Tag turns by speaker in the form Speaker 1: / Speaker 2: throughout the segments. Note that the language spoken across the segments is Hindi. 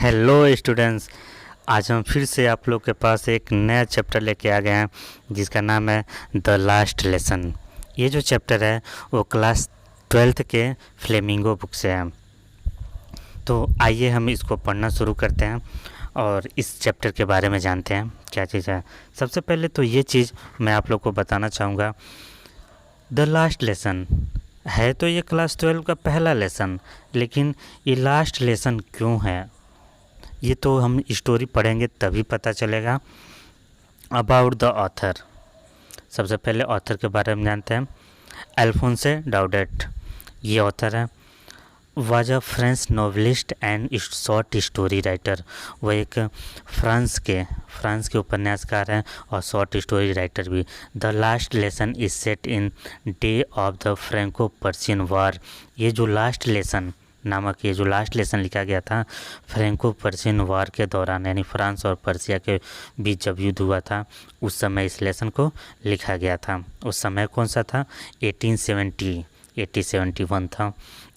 Speaker 1: Hello students. आज हम फिर से आप लोग के पास एक नया चैप्टर लेके आ गए हैं जिसका नाम है द लास्ट लेसन। ये जो चैप्टर है वो क्लास 12th के फ्लेमिंगो बुक से है। तो आइए हम इसको पढ़ना शुरू करते हैं और इस चैप्टर के बारे में जानते हैं क्या चीज़ है। सबसे पहले तो ये चीज़ मैं आप लोग को बताना चाहूँगा, द लास्ट लेसन है तो ये क्लास 12 का पहला लेसन, लेकिन ये लास्ट लेसन क्यों है ये तो हम स्टोरी पढ़ेंगे तभी पता चलेगा। अबाउट द ऑथर, सबसे पहले ऑथर के बारे में जानते हैं। अल्फोंसे डाउडेट ये ऑथर है। Was a French novelist and short story writer. वो एक फ्रांस के उपन्यासकार हैं और शॉर्ट स्टोरी राइटर भी। The last lesson is set in day of the Franco Persian war. ये जो लास्ट लेसन नामक ये जो लास्ट लेसन लिखा गया था फ्रेंको पर्शियन वार के दौरान, यानी फ्रांस और पर्शिया के बीच जब युद्ध हुआ था उस समय इस लेसन को लिखा गया था। उस समय कौन सा था? 1871 था।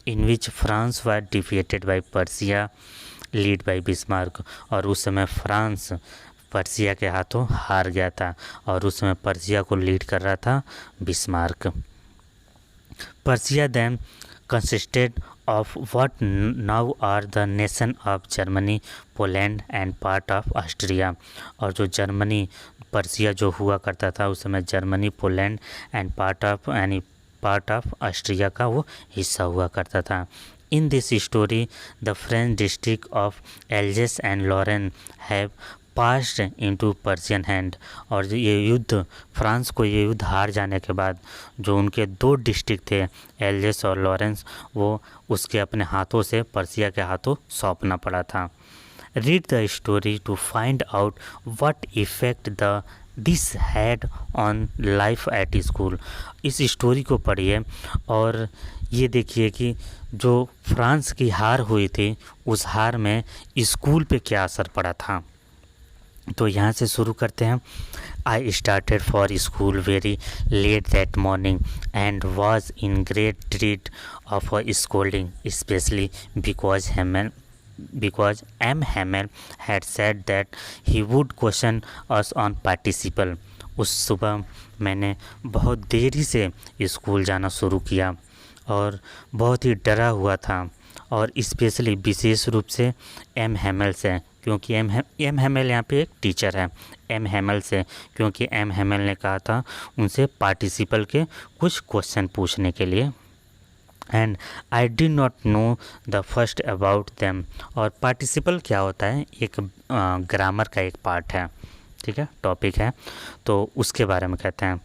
Speaker 1: In which France was defeated by Persia led by Bismarck. और उस समय फ्रांस पर्शिया के हाथों हार गया था और उस समय पर्शिया को लीड कर रहा था Bismarck. Persia then consisted of what now are the nation of Germany, Poland and part of Austria। और जो जर्मनी पर्शिया जो हुआ करता था उस समय Germany, Poland and part of Austria का वो हिस्सा हुआ करता था। In this story the French district of Alsace and Lorraine have passed into Persian hand. और ये युद्ध फ्रांस को ये युद्ध हार जाने के बाद जो उनके दो डिस्ट्रिक्ट थे एल्जेस और लॉरेंस, वो उसके अपने हाथों से पर्शिया के हाथों सौंपना पड़ा था। Read the story to find out what effect this had on life at school. इस स्टोरी को पढ़िए और ये देखिए कि जो फ्रांस की हार हुई थी उस हार में स्कूल पे क्या असर पड़ा था। तो यहाँ से शुरू करते हैं। I started for school very late that morning and was in great dread of a scolding especially because M Hamel had said that he would question us on participle. उस सुबह मैंने बहुत देरी से स्कूल जाना शुरू किया और बहुत ही डरा हुआ था, और स्पेशली विशेष रूप से एम हैमेल से, क्योंकि एम हैमेल यहाँ पे एक टीचर है। एम हैमेल से क्योंकि एम हैमेल ने कहा था उनसे पार्टिसिपल के कुछ क्वेश्चन पूछने के लिए। And I did not know the first about them. और पार्टिसिपल क्या होता है? एक ग्रामर का एक पार्ट है, ठीक है, टॉपिक है, तो उसके बारे में कहते हैं।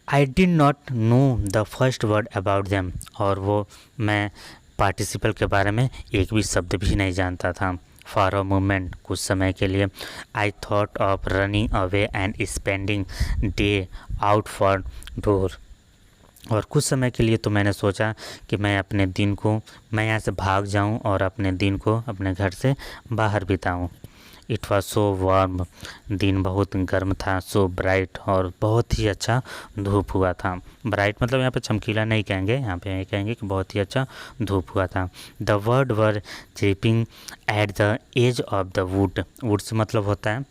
Speaker 1: I did not know the first word about them. और वो मैं पार्टिसिपल के बारे में एक भी शब्द भी नहीं जानता था। फॉर अ मोमेंट, कुछ समय के लिए, I thought of running away and spending day out for door. और कुछ समय के लिए तो मैंने सोचा कि मैं यहाँ से भाग जाऊं और अपने दिन को अपने घर से बाहर बिताऊं। इट वॉज सो वार्म, दिन बहुत गर्म था। सो ब्राइट, और बहुत ही अच्छा धूप हुआ था। ब्राइट मतलब यहाँ पे चमकीला नहीं कहेंगे, यहाँ पे कहेंगे कि बहुत ही अच्छा धूप हुआ था। The birds were chirping at the edge of the wood. Woods मतलब होता है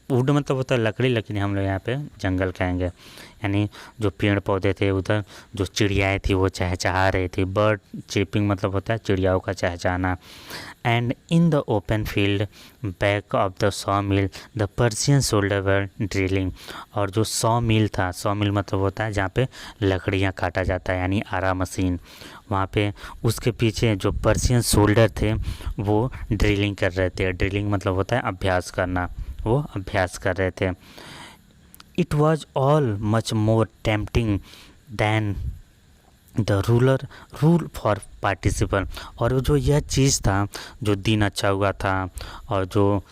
Speaker 1: वुड मतलब होता है लकड़ी, लेकिन हम लोग यहाँ पे जंगल कहेंगे, यानी जो पेड़ पौधे थे उधर जो चिड़ियाएँ थी वो चहचहा रही थी। बर्ड चीपिंग मतलब होता है चिड़ियाओं का चहचहाना। And in the open field back of the saw mill the Persian soldier were drilling. और जो सॉ मिल था, सॉ मिल मतलब होता है जहाँ पे लकड़ियाँ काटा जाता है, यानी आरा मशीन, वहाँ पे उसके पीछे जो पर्शियन सोल्डर थे वो ड्रिलिंग कर रहे थे। ड्रिलिंग मतलब होता है अभ्यास करना, वो अभ्यास कर रहे थे। It was all much more tempting than the rule for participle. और जो यह चीज़ था, जो दिन अच्छा हुआ था और जो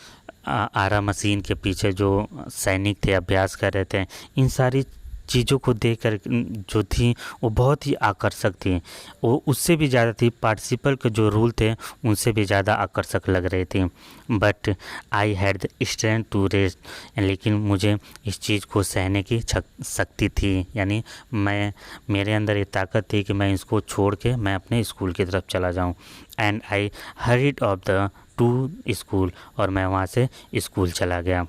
Speaker 1: आरा मशीन के पीछे जो सैनिक थे अभ्यास कर रहे थे, इन सारी चीज़ों को देखकर जो थी वो बहुत ही आकर्षक थी, वो उससे भी ज़्यादा थी, पार्टिसिपल के जो रूल थे उनसे भी ज़्यादा आकर्षक लग रहे थे। But I had the strength to rest, लेकिन मुझे इस चीज़ को सहने की शक्ति थी, यानी मेरे अंदर ये ताकत थी कि मैं इसको छोड़ के मैं अपने स्कूल की तरफ चला जाऊँ। And I hurried of the two school, और मैं वहाँ से स्कूल चला गया।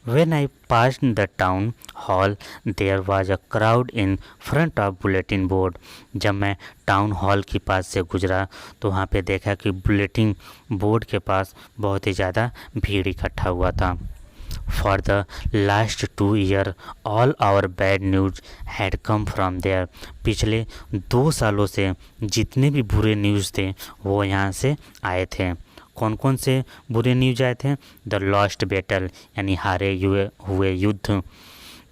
Speaker 1: When I passed the town hall, there was a crowd in front of bulletin board. जब मैं टाउन हॉल के पास से गुजरा तो वहाँ पे देखा कि बुलेटिन बोर्ड के पास बहुत ही ज़्यादा भीड़ इकट्ठा हुआ था। For the last 2 years, all our bad news had come from there. पिछले 2 सालों से जितने भी बुरे न्यूज़ थे वो यहाँ से आए थे। कौन कौन से बुरे न्यूज आए थे? द लॉस्ट बैटल, यानी हारे हुए युद्ध,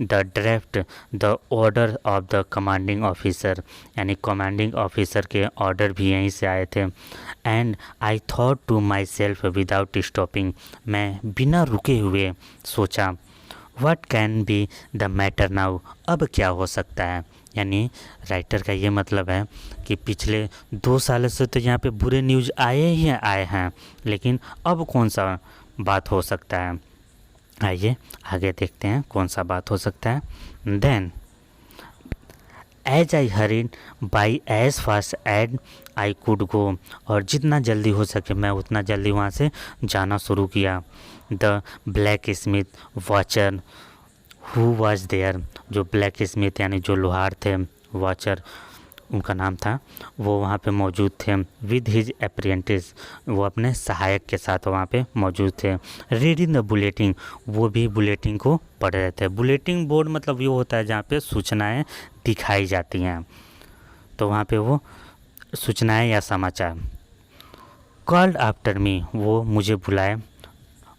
Speaker 1: the draft, the order of the commanding officer, यानी कमांडिंग ऑफिसर के ऑर्डर भी यहीं से आए थे। And I thought to my self without stopping, मैं बिना रुके हुए सोचा, what can be the matter now, अब क्या हो सकता है। यानी राइटर का ये मतलब है कि पिछले 2 सालों से तो यहाँ पे बुरे न्यूज़ आए हैं, लेकिन अब कौन सा बात हो सकता है। आइए आगे देखते हैं कौन सा बात हो सकता है। Then as I hurried by as fast as I could go, और जितना जल्दी हो सके मैं उतना जल्दी वहाँ से जाना शुरू किया। The black smith watcher who was there, जो ब्लैक स्मिथ यानी जो लोहार थे, वॉचर उनका नाम था, वो वहाँ पे मौजूद थे। विद हिज अप्रेंटिस, वो अपने सहायक के साथ वहाँ पे मौजूद थे। रीडिंग द बुलेटिन, वो भी बुलेटिन को पढ़ रहे थे। बुलेटिन बोर्ड मतलब ये होता है जहाँ पे सूचनाएं दिखाई जाती हैं, तो वहाँ पे वो सूचनाएं या समाचार। कॉल्ड आफ्टर मी, वो मुझे बुलाए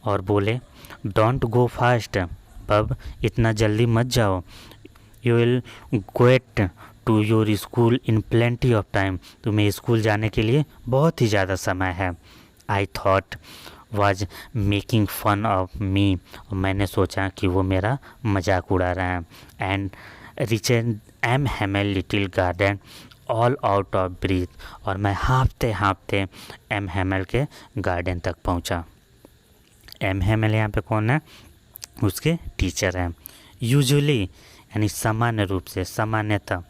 Speaker 1: और बोले, डोंट गो फास्ट बब, इतना जल्दी मत जाओ, you will get to your school in plenty of time, तुम्हें स्कूल जाने के लिए बहुत ही ज़्यादा समय है। I thought was making fun of me, मैंने सोचा कि वो मेरा मजाक उड़ा रहे हैं। And reached M Hamel little garden all out of breath, और मैं हाँफते हाँफते एम हेमल के गार्डन तक पहुँचा। एम हेमल यहाँ पे कौन है? उसके टीचर हैं। यूजुअली यानी सामान्य रूप से, सामान्यतः।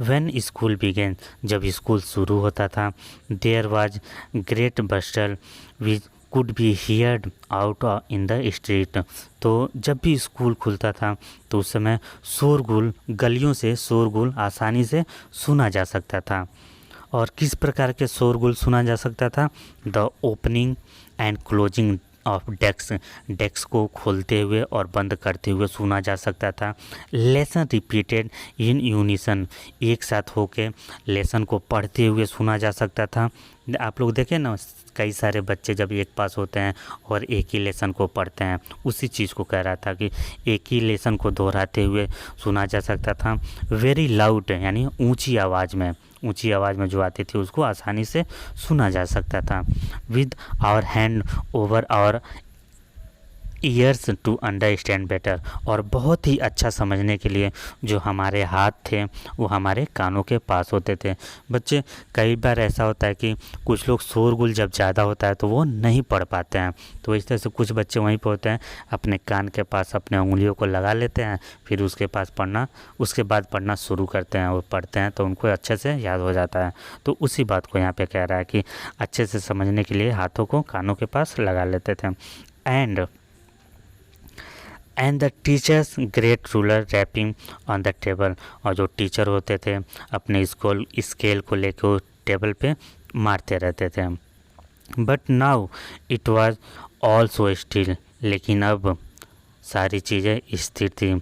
Speaker 1: व्हेन स्कूल बिगेन, जब स्कूल शुरू होता था, there was great bustle which could be heard out in the street, तो जब भी स्कूल खुलता था तो उस समय शोरगुल, गलियों से शोरगुल आसानी से सुना जा सकता था। और किस प्रकार के शोरगुल सुना जा सकता था? The opening and closing of desk को खोलते हुए और बंद करते हुए सुना जा सकता था। लेसन रिपीटेड इन यूनिसन, एक साथ होके लेसन को पढ़ते हुए सुना जा सकता था। आप लोग देखें ना, कई सारे बच्चे जब एक पास होते हैं और एक ही लेसन को पढ़ते हैं, उसी चीज़ को कह रहा था कि एक ही लेसन को दोहराते हुए सुना जा सकता था। वेरी लाउड, यानी ऊंची आवाज़ में जो आती थी उसको आसानी से सुना जा सकता था। With our hand over our ears to understand better, और बहुत ही अच्छा समझने के लिए जो हमारे हाथ थे वो हमारे कानों के पास होते थे। बच्चे, कई बार ऐसा होता है कि कुछ लोग शोरगुल जब ज़्यादा होता है तो वो नहीं पढ़ पाते हैं, तो इस तरह से कुछ बच्चे वहीं पर होते हैं, अपने कान के पास अपने उंगलियों को लगा लेते हैं, फिर उसके बाद पढ़ना शुरू करते हैं और पढ़ते हैं तो उनको अच्छे से याद हो जाता है। तो उसी बात को यहाँ पे कह रहा है कि अच्छे से समझने के लिए हाथों को कानों के पास लगा लेते थे। And the teacher's great ruler rapping on the table, और जो टीचर होते थे अपने स्केल को लेकर टेबल पे मारते रहते थे। But now it was all so still, लेकिन अब सारी चीज़ें स्थिर थी।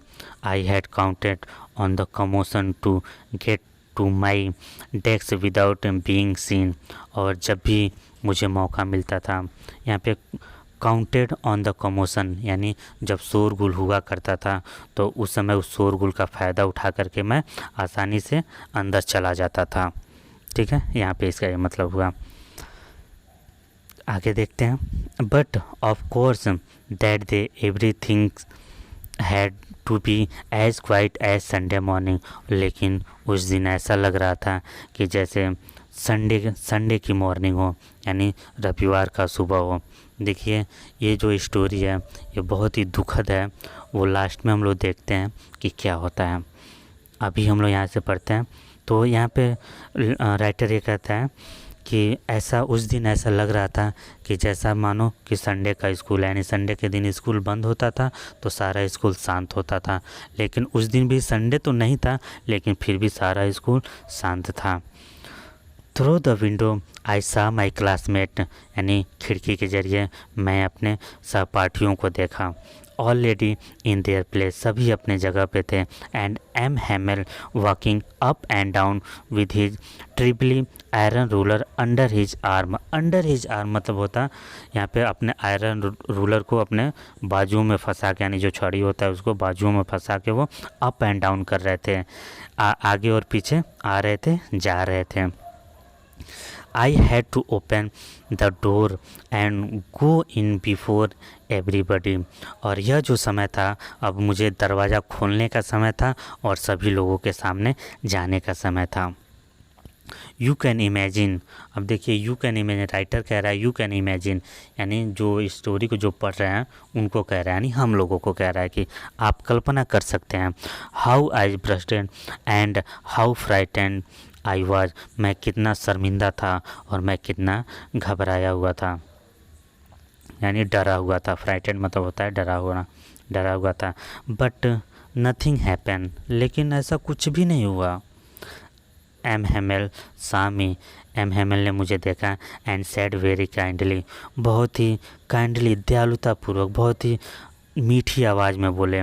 Speaker 1: I had counted on the commotion to get to my desk without being seen, और जब भी मुझे मौका मिलता था, यहाँ पे काउंटेड ऑन द कमोशन यानी जब शोरगुल हुआ करता था तो उस समय उस शोरगुल का फ़ायदा उठा करके मैं आसानी से अंदर चला जाता था। ठीक है, यहाँ पे इसका ये मतलब हुआ। आगे देखते हैं। But of course that day everything had to be as quiet as Sunday morning. लेकिन उस दिन ऐसा लग रहा था कि जैसे संडे की मॉर्निंग हो, यानी रविवार का सुबह हो। देखिए ये जो स्टोरी है ये बहुत ही दुखद है। वो लास्ट में हम लोग देखते हैं कि क्या होता है। अभी हम लोग यहाँ से पढ़ते हैं तो यहाँ पे राइटर ये कहता है कि ऐसा उस दिन ऐसा लग रहा था कि जैसा मानो कि संडे का स्कूल है, यानी संडे के दिन स्कूल बंद होता था तो सारा स्कूल शांत होता था। लेकिन उस दिन भी संडे तो नहीं था, लेकिन फिर भी सारा स्कूल शांत था। थ्रू द विंडो आई सा माई क्लासमेट, यानी खिड़की के जरिए मैं अपने सहपाठियों को देखा। ऑलरेडी इन देयर प्लेस, सभी अपने जगह पे थे। And M Hamel walking up and down with his triply iron ruler under his arm. Under his arm मतलब होता यहाँ पे अपने आयरन रूलर को अपने बाजुओं में फंसा के, यानी जो छड़ी होता है उसको बाजुओं में फंसा के वो अप एंड डाउन कर रहे थे, आगे और पीछे आ रहे थे, जा रहे थे। I had to open the door and go in before everybody। और यह जो समय था, अब मुझे दरवाज़ा खोलने का समय था और सभी लोगों के सामने जाने का समय था। यू कैन इमेजिन, अब देखिए यू कैन इमेजिन, राइटर कह रहा है यू कैन इमेजिन, यानी जो स्टोरी को जो पढ़ रहे हैं उनको कह रहा है, यानी हम लोगों को कह रहा है कि आप कल्पना कर सकते हैं। How I blushed and how frightened I was, मैं कितना शर्मिंदा था और मैं कितना घबराया हुआ था, यानी डरा हुआ था। फ्राइटेंड मतलब होता है डरा हुआ था। बट नथिंग हैपन, लेकिन ऐसा कुछ भी नहीं हुआ। एम हैमेल सा मी, एम हैमेल ने मुझे देखा। एंड सेड वेरी काइंडली, बहुत ही काइंडली, दयालुतापूर्वक, बहुत ही मीठी आवाज़ में बोले,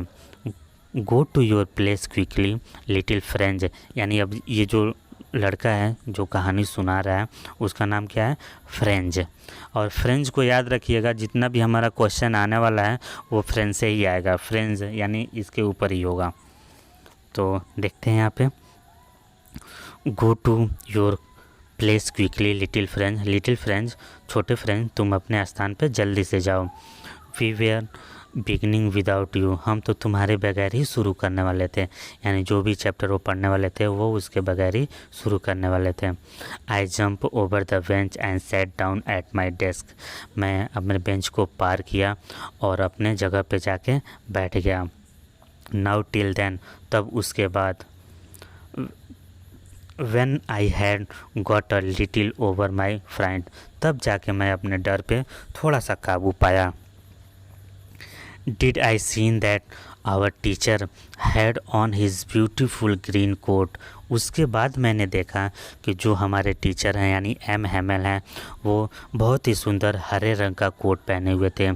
Speaker 1: go to your place quickly little French. यानी अब ये जो लड़का है जो कहानी सुना रहा है उसका नाम क्या है, फ्रेंच। और फ्रेंच को याद रखिएगा, जितना भी हमारा क्वेश्चन आने वाला है वो फ्रेंच से ही आएगा। फ्रेंच यानी इसके ऊपर ही होगा। तो देखते हैं यहाँ पे, go to your place quickly little French, little French छोटे फ्रेंच तुम अपने स्थान पे जल्दी से जाओ। We were beginning without you, हम तो तुम्हारे बगैर ही शुरू करने वाले थे, यानी जो भी चैप्टर वो पढ़ने वाले थे वो उसके बगैर ही शुरू करने वाले थे। I jump over the bench and set down at my desk, मैं अपने बेंच को पार किया और अपने जगह पे जाके बैठ गया। नाउ टिल देन, तब उसके बाद, when I had got a little over my fried, तब जाके मैं अपने डर पे थोड़ा सा काबू पाया। Did I seen that our teacher had on his beautiful green coat, उसके बाद मैंने देखा कि जो हमारे टीचर हैं यानी एम हैमेल हैं वो बहुत ही सुंदर हरे रंग का कोट पहने हुए थे।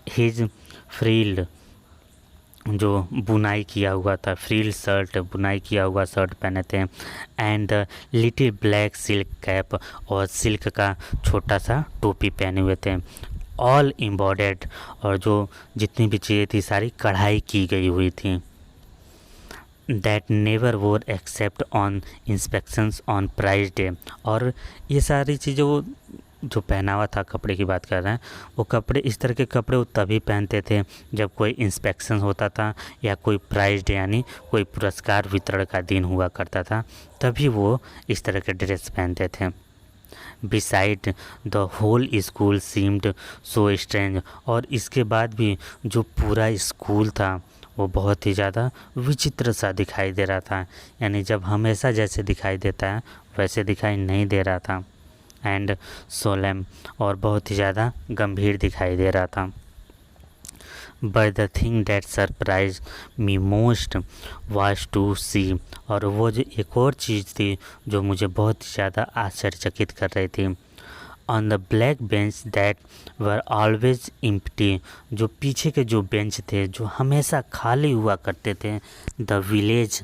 Speaker 1: हिज फ्रील्ड, जो बुनाई किया हुआ था, फ्रील शर्ट, बुनाई किया हुआ शर्ट पहने थे। And little black silk cap, और सिल्क का छोटा सा टोपी पहने हुए थे। ऑल एम्बॉर्डेड, और जो जितनी भी चीज़ें थी सारी कढ़ाई की गई हुई थी। That never wore except on inspections on prize day, और ये सारी चीज़ें वो जो पहनावा था, कपड़े की बात कर रहे हैं, वो कपड़े, इस तरह के कपड़े वो तभी पहनते थे जब कोई इंस्पेक्शन होता था या कोई प्राइज डे यानी कोई पुरस्कार वितरण का दिन हुआ करता था, तभी वो इस तरह के ड्रेस पहनते थे। Beside the whole school seemed so strange, और इसके बाद भी जो पूरा स्कूल था वो बहुत ही ज़्यादा विचित्र सा दिखाई दे रहा था, यानी जब हमेशा जैसे दिखाई देता है वैसे दिखाई नहीं दे रहा था। एंड सोलेम, और बहुत ही ज़्यादा गंभीर दिखाई दे रहा था। But the thing that surprise me most was to see, और वो जो एक और चीज़ थी जो मुझे बहुत ही ज़्यादा आश्चर्यचकित कर रही थी। On the black bench that were always empty, जो पीछे के जो बेंच थे जो हमेशा खाली हुआ करते थे। The village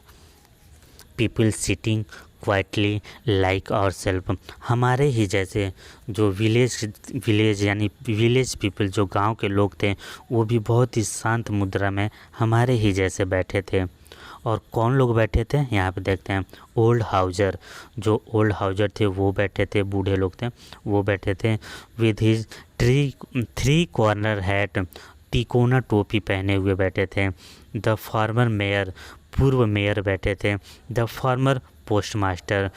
Speaker 1: people sitting quietly like our self, हमारे ही जैसे जो विलेज यानी विलेज पीपल, जो गांव के लोग थे वो भी बहुत ही शांत मुद्रा में हमारे ही जैसे बैठे थे। और कौन लोग बैठे थे यहाँ पे देखते हैं। ओल्ड हाउजर, जो ओल्ड हाउजर थे वो बैठे थे, बूढ़े लोग थे वो बैठे थे। With his three corner hat तिकोना टोपी पहने हुए बैठे थे। द फॉर्मर मेयर, पूर्व मेयर बैठे थे। द फॉर्मर पोस्टमास्टर,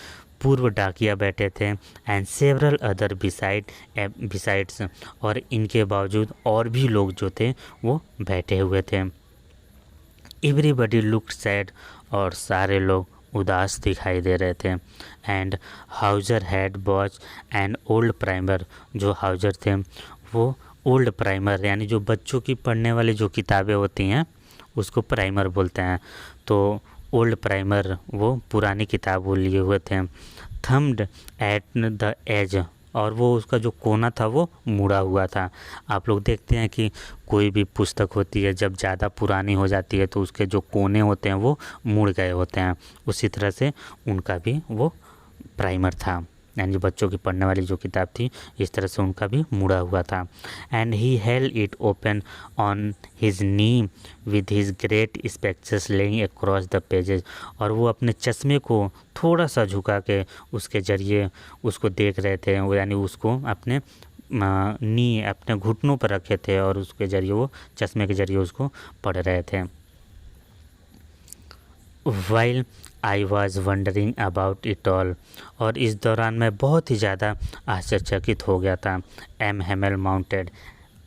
Speaker 1: पूर्व डाकिया बैठे थे। एंड सेवरल अदर बिसाइड्स, और इनके बावजूद और भी लोग जो थे वो बैठे हुए थे। एवरीबडी लुक्ड सैड, और सारे लोग उदास दिखाई दे रहे थे। And Houser had watch an old primer, जो हाउजर थे वो ओल्ड प्राइमर यानी जो बच्चों की पढ़ने वाली जो किताबें होती हैं उसको प्राइमर बोलते हैं। तो ओल्ड प्राइमर वो पुरानी किताब वो लिए हुए थे। थम्ड एट द एज, और वो उसका जो कोना था वो मुड़ा हुआ था। आप लोग देखते हैं कि कोई भी पुस्तक होती है जब ज़्यादा पुरानी हो जाती है तो उसके जो कोने होते हैं वो मुड़ गए होते हैं। उसी तरह से उनका भी वो प्राइमर था, यानी जो बच्चों की पढ़ने वाली जो किताब थी इस तरह से उनका भी मुड़ा हुआ था। And he held it open on his knee with his great स्पेक्ट्स laying across the pages, और वो अपने चश्मे को थोड़ा सा झुका के उसके ज़रिए उसको देख रहे थे, वो यानी उसको अपने नी अपने घुटनों पर रखे थे और उसके ज़रिए वो चश्मे के ज़रिए उसको पढ़ रहे थे। While I was wondering about it all, और इस दौरान मैं बहुत ही ज़्यादा आश्चर्यचकित हो गया था। M Hamel mounted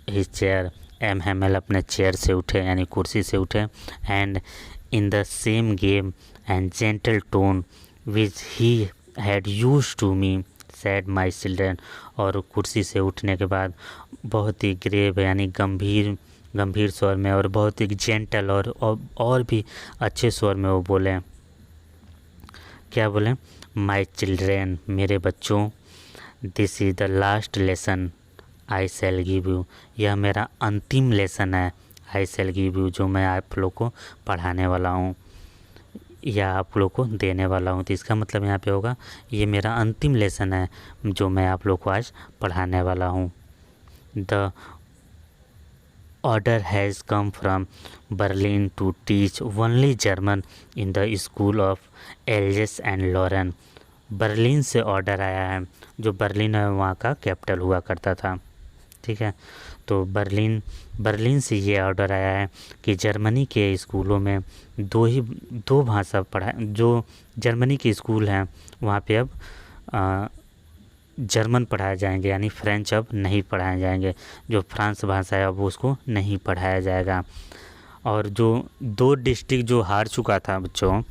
Speaker 1: his chair, M Hamel अपने चेयर से उठे यानी कुर्सी से उठे। And in the same game and gentle tone which he had used to me said my children, और कुर्सी से उठने के बाद बहुत ही ग्रेव यानी गंभीर स्वर में और बहुत ही जेंटल और भी अच्छे स्वर में वो बोले। क्या बोले? माई चिल्ड्रेन, मेरे बच्चों, this is the last lesson I shell give you, यह मेरा अंतिम लेसन है। आई शैल गिव यू, जो मैं आप लोग को पढ़ाने वाला हूँ या आप लोग को देने वाला हूँ। तो इसका मतलब यहाँ पे होगा ये मेरा अंतिम लेसन है जो मैं आप लोग को आज पढ़ाने वाला हूँ। The order has come from Berlin to teach only German in the school of Alsace and Lorraine. Berlin से ऑर्डर आया है, जो बर्लिन है वहाँ का कैपिटल हुआ करता था, ठीक है। तो बर्लिन से ये ऑर्डर आया है कि जर्मनी के स्कूलों में दो भाषा पढ़ा, जो जर्मनी के स्कूल हैं वहाँ पे अब जर्मन पढ़ाए जाएंगे, यानी फ्रेंच अब नहीं पढ़ाए जाएंगे। जो फ्रांस भाषा है अब उसको नहीं पढ़ाया जाएगा। और जो 2 डिस्ट्रिक्ट जो हार चुका था बच्चों,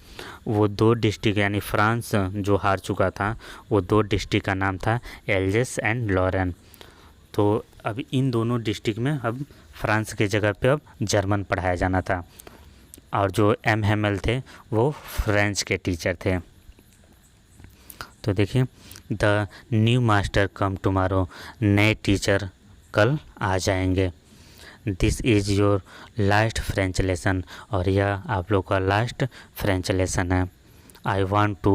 Speaker 1: वो 2 डिस्ट्रिक्ट यानी फ्रांस जो हार चुका था वो 2 डिस्ट्रिक्ट का नाम था एल्जेस एंड लॉरेन। तो अब इन दोनों डिस्ट्रिक्ट में अब फ्रांस के जगह पे अब जर्मन पढ़ाया जाना था। और जो एम हेमल थे वो फ्रेंच के टीचर थे। तो देखिए, the new master come tomorrow, नए टीचर कल आ जाएंगे। This is your last French lesson, और यह आप लोग का लास्ट फ्रेंच लेसन है। I want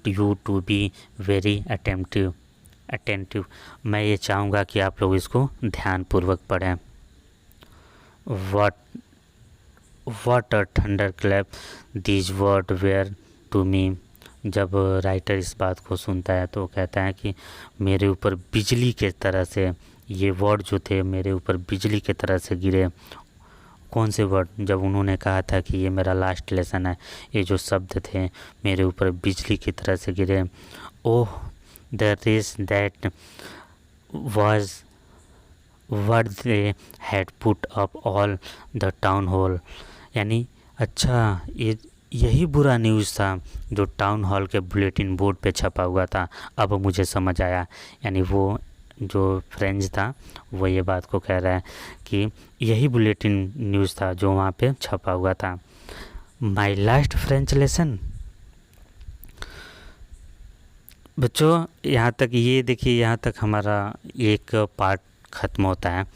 Speaker 1: you to be very attentive. मैं ये चाहूँगा कि आप लोग इसको ध्यानपूर्वक पढ़ें। What a thunderclap these words were to me। जब राइटर इस बात को सुनता है तो कहता है कि मेरे ऊपर बिजली के तरह से ये वर्ड जो थे मेरे ऊपर बिजली के तरह से गिरे। कौन से वर्ड? जब उन्होंने कहा था कि ये मेरा लास्ट लेसन है, ये जो शब्द थे मेरे ऊपर बिजली की तरह से गिरे। Oh the race that was what they had put up all the town hall, यानी अच्छा यही बुरा न्यूज़ था जो टाउन हॉल के बुलेटिन बोर्ड पे छपा हुआ था। अब मुझे समझ आया, यानी वो जो फ्रेंच था वो ये बात को कह रहा है कि यही बुलेटिन न्यूज़ था जो वहाँ पे छपा हुआ था। My last French lesson. बच्चों यहाँ तक ये देखिए, यहाँ तक हमारा एक पार्ट ख़त्म होता है।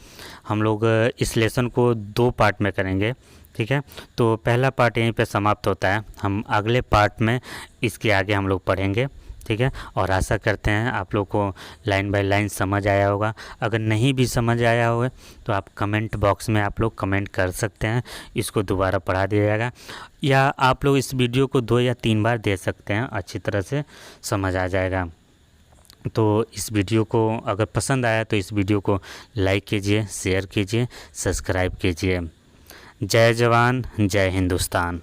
Speaker 1: हम लोग इस लेसन को 2 पार्ट में करेंगे, ठीक है। तो पहला पार्ट यहीं पे समाप्त होता है। हम अगले पार्ट में इसके आगे हम लोग पढ़ेंगे, ठीक है। और आशा करते हैं आप लोग को लाइन बाय लाइन समझ आया होगा। अगर नहीं भी समझ आया हो तो आप कमेंट बॉक्स में आप लोग कमेंट कर सकते हैं, इसको दोबारा पढ़ा दिया जाएगा। या आप लोग इस वीडियो को 2 या 3 बार दे सकते हैं, अच्छी तरह से समझ आ जाएगा। तो इस वीडियो को अगर पसंद आया तो इस वीडियो को लाइक कीजिए, शेयर कीजिए, सब्सक्राइब कीजिए। जय जवान जय हिंदुस्तान।